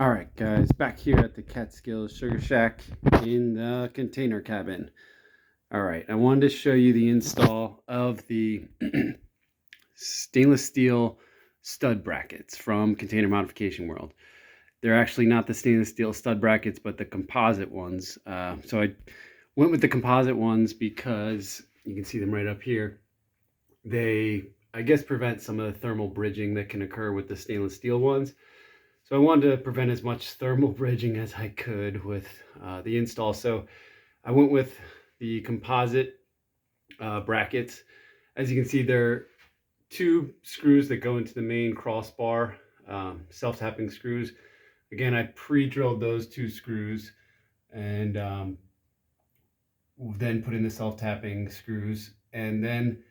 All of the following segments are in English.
All right, guys, back here at the Catskills Sugar Shack in the container cabin. All right, I wanted to show you the install of the stainless steel stud brackets from Container Modification World. They're actually not the stainless steel stud brackets, but the composite ones. So I went with the composite ones because you can see them right up here. They, I guess, prevent some of the thermal bridging that can occur with the stainless steel ones. So I wanted to prevent as much thermal bridging as I could with the install. So I went with the composite brackets. As you can see, there are two screws that go into the main crossbar, self-tapping screws. Again, I pre-drilled those two screws and then put in the self-tapping screws. And then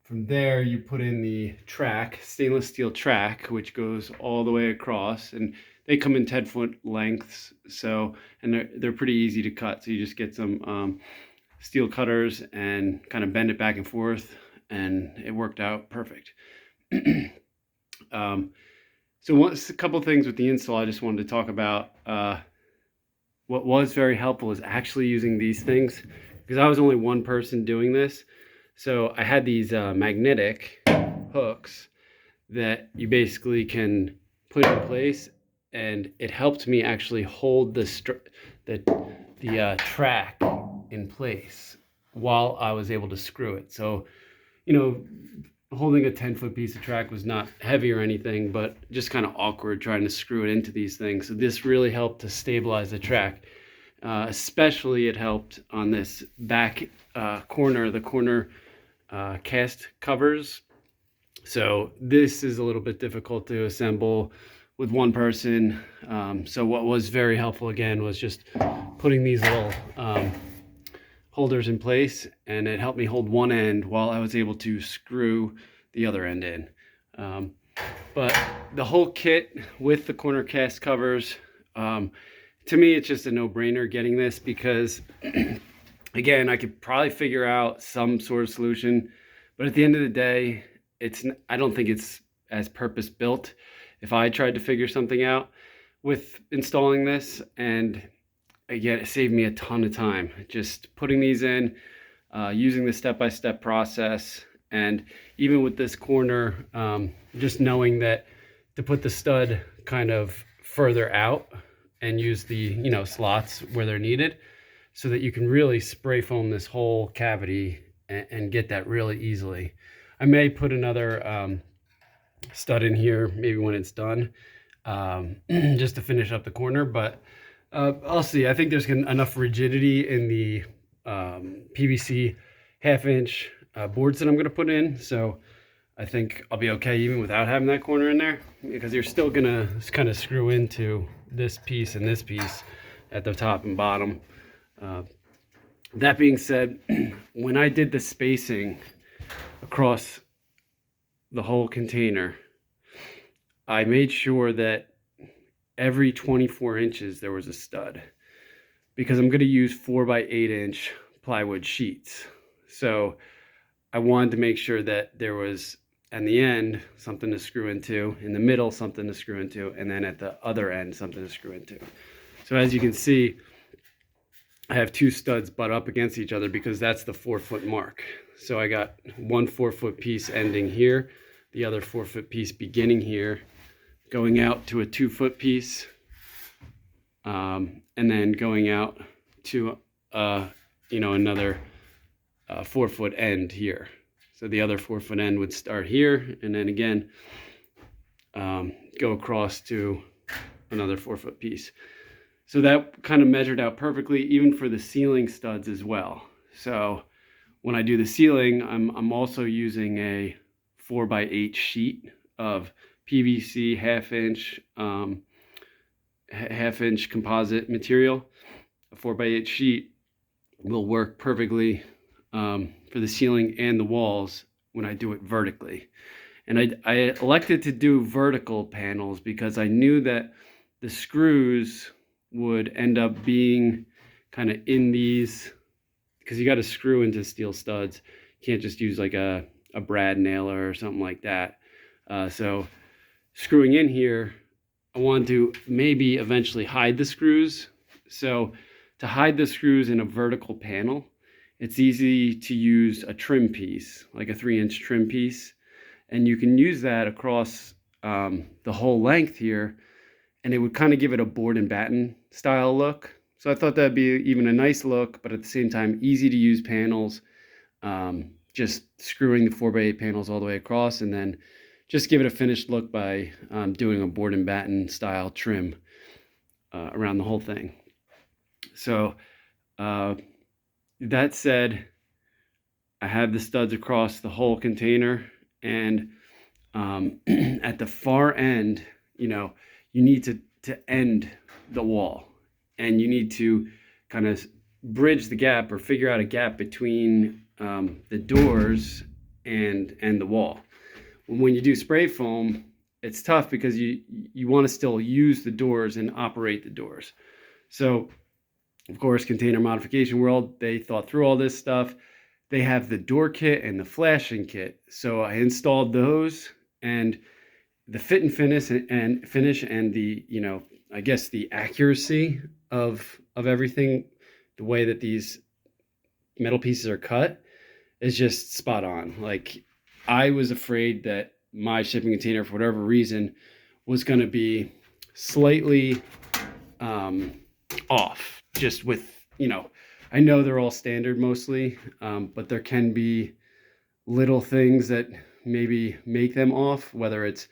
from there, you put in the track, stainless steel track, which goes all the way across, and they come in 10-foot lengths. So, and they're pretty easy to cut. So you just get some steel cutters and kind of bend it back and forth, and it worked out perfect. So a couple things with the install I just wanted to talk about. What was very helpful is actually using these things, because I was only one person doing this. So I had these magnetic hooks that you basically can put in place, and it helped me actually hold the track in place while I was able to screw it. So, you know, holding a 10-foot piece of track was not heavy or anything, but just kind of awkward trying to screw it into these things. So this really helped to stabilize the track. Especially it helped on this back corner, the corner cast covers. So this is a little bit difficult to assemble with one person. So what was very helpful again was just putting these little holders in place, and it helped me hold one end while I was able to screw the other end in. But the whole kit with the corner cast covers, to me, it's just a no-brainer getting this, because again, I could probably figure out some sort of solution, but at the end of the day, I don't think it's as purpose-built if I tried to figure something out with installing this. And again, it saved me a ton of time just putting these in, using the step-by-step process. And even with this corner, just knowing that to put the stud kind of further out and use the, you know, slots where they're needed, so that you can really spray foam this whole cavity and get that really easily. I may put another stud in here maybe when it's done, just to finish up the corner, but I'll see. I think there's enough rigidity in the PVC half-inch boards that I'm going to put in, so I think I'll be okay even without having that corner in there, because you're still going to kind of screw into this piece and this piece at the top and bottom. That being said, when I did the spacing across the whole container, I made sure that every 24 inches there was a stud, because I'm going to use 4x8-inch plywood sheets. So I wanted to make sure that there was, at the end, something to screw into, in the middle something to screw into, and then at the other end something to screw into. So as you can see, I have two studs butt up against each other because that's the 4-foot mark. So I got one 4-foot piece ending here, the other 4-foot piece beginning here, going out to a 2-foot piece, and then going out to another 4-foot end here. So the other 4-foot end would start here, and then again go across to another 4-foot piece. So that kind of measured out perfectly, even for the ceiling studs as well. So when I do the ceiling, I'm also using a 4x8 sheet of PVC half-inch composite material. A 4x8 sheet will work perfectly for the ceiling and the walls when I do it vertically. And I elected to do vertical panels because I knew that the screws would end up being kind of in these, because you got to screw into steel studs. You can't just use like a brad nailer or something like that. So screwing in here I wanted to maybe eventually hide the screws. So to hide the screws in a vertical panel, it's easy to use a trim piece, like a 3-inch trim piece. And you can use that across the whole length here, and it would kind of give it a board and batten style look. So I thought that'd be even a nice look, but at the same time, easy to use panels. Just screwing the 4x8 panels all the way across, and then just give it a finished look by doing a board and batten style trim around the whole thing. So that said, I have the studs across the whole container, and at the far end, you know, you need to end the wall, and you need to kind of bridge the gap or figure out a gap between the doors and the wall. When you do spray foam, it's tough because you want to still use the doors and operate the doors. So, of course, Container Modification World, they thought through all this stuff. They have the door kit and the flashing kit. So I installed those, and the fit and finish and the, you know, I guess the accuracy of everything, the way that these metal pieces are cut is just spot on. Like, I was afraid that my shipping container, for whatever reason, was going to be slightly off, just with, you know, I know they're all standard mostly, but there can be little things that maybe make them off, whether it's,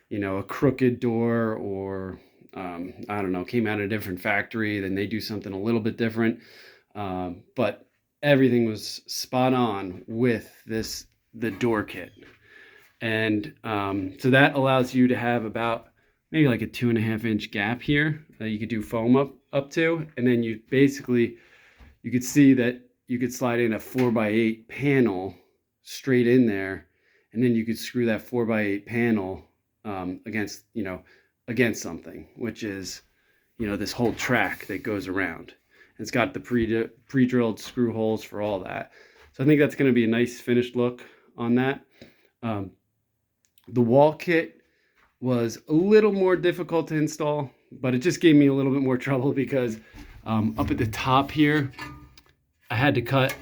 you know, a crooked door, or I don't know, came out of a different factory, then they do something a little bit different. But everything was spot on with the door kit. And so that allows you to have about maybe like a 2.5-inch gap here that you could do foam up to. And then you basically, you could see that you could slide in a 4x8 panel straight in there. And then you could screw that 4x8 panel against, you know, against something, which is, you know, this whole track that goes around. It's got the pre-drilled screw holes for all that. So I think that's going to be a nice finished look on that. The wall kit was a little more difficult to install, but it just gave me a little bit more trouble because up at the top here, I had to cut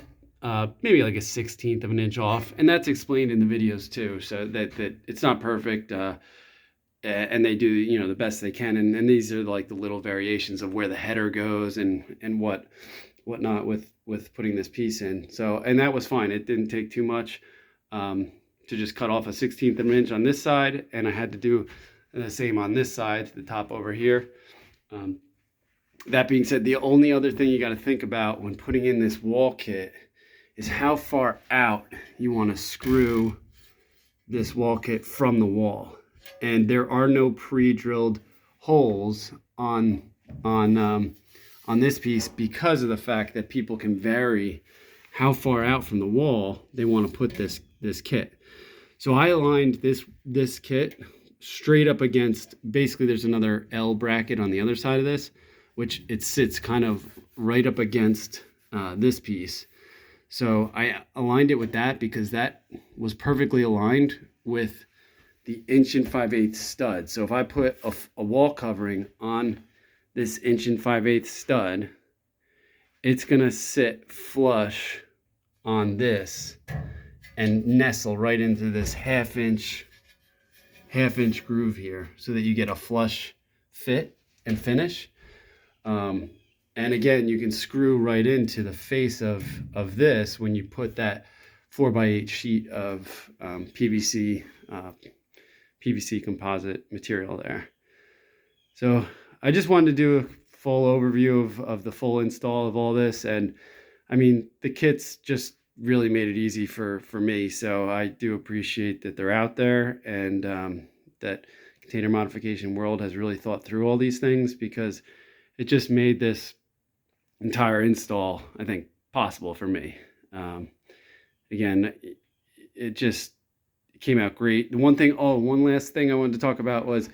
maybe like a 1/16 of an inch off, and that's explained in the videos too. So that it's not perfect, and they do, you know, the best they can. And these are like the little variations of where the header goes and whatnot with putting this piece in. So, and that was fine. It didn't take too much to just cut off a 1/16 of an inch on this side, and I had to do the same on this side, the top over here. That being said, the only other thing you got to think about when putting in this wall kit is how far out you want to screw this wall kit from the wall. And there are no pre-drilled holes on this piece because of the fact that people can vary how far out from the wall they want to put this kit. So I aligned this kit straight up against, basically there's another L bracket on the other side of this, which it sits kind of right up against this piece. So I aligned it with that because that was perfectly aligned with the 1 5/8 stud. So if I put a wall covering on this 1 5/8 stud, it's gonna sit flush on this and nestle right into this half inch groove here, so that you get a flush fit and finish. And again, you can screw right into the face of this when you put that 4x8 sheet of PVC composite material there. So I just wanted to do a full overview of the full install of all this. And I mean, the kits just really made it easy for me. So I do appreciate that they're out there, and that Container Modification World has really thought through all these things, because it just made this entire install, I think, possible for me. Again, it just came out great. The one last thing I wanted to talk about was,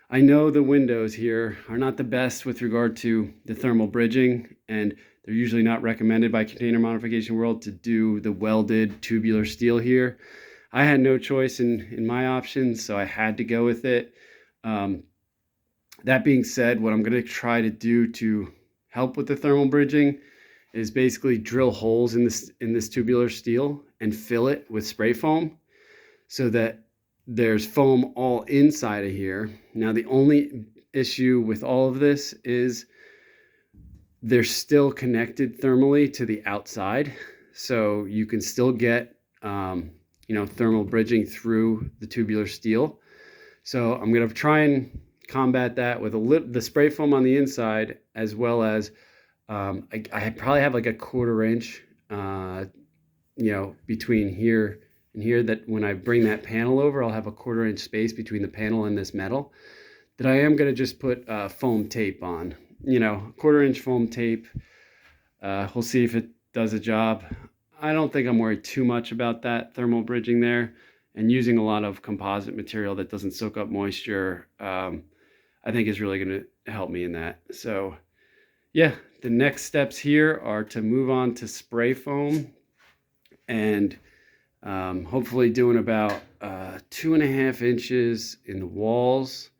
I know the windows here are not the best with regard to the thermal bridging, and they're usually not recommended by Container Modification World to do the welded tubular steel here. I had no choice in my options, so I had to go with it. That being said, what I'm going to try to do to help with the thermal bridging is basically drill holes in this tubular steel and fill it with spray foam so that there's foam all inside of here. Now, the only issue with all of this is they're still connected thermally to the outside. So you can still get, thermal bridging through the tubular steel. So I'm going to try and combat that with the spray foam on the inside, as well as I probably have like a 1/4 inch, between here and here, that when I bring that panel over, I'll have a 1/4 inch space between the panel and this metal that I am going to just put foam tape on, 1/4 inch foam tape. We'll see if it does a job. I don't think I'm worried too much about that thermal bridging there, and using a lot of composite material that doesn't soak up moisture, I think is really going to help me in that. So yeah, the next steps here are to move on to spray foam, and hopefully doing about 2.5 inches in the walls,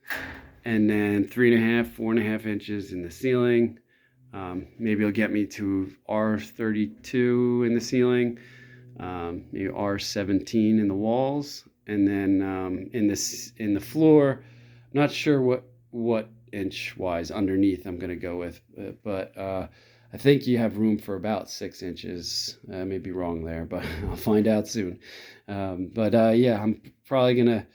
and then 3.5, 4.5 inches in the ceiling. Maybe it'll get me to R32 in the ceiling, maybe R17 in the walls, and then in the floor, I'm not sure what inch wise underneath I'm going to go with, but I think you have room for about 6 inches. I may be wrong there, but I'll find out soon. Yeah, I'm probably going to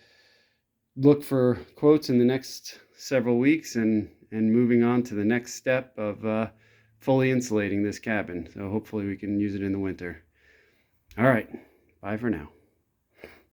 look for quotes in the next several weeks and moving on to the next step of fully insulating this cabin. So hopefully we can use it in the winter. All right, bye for now.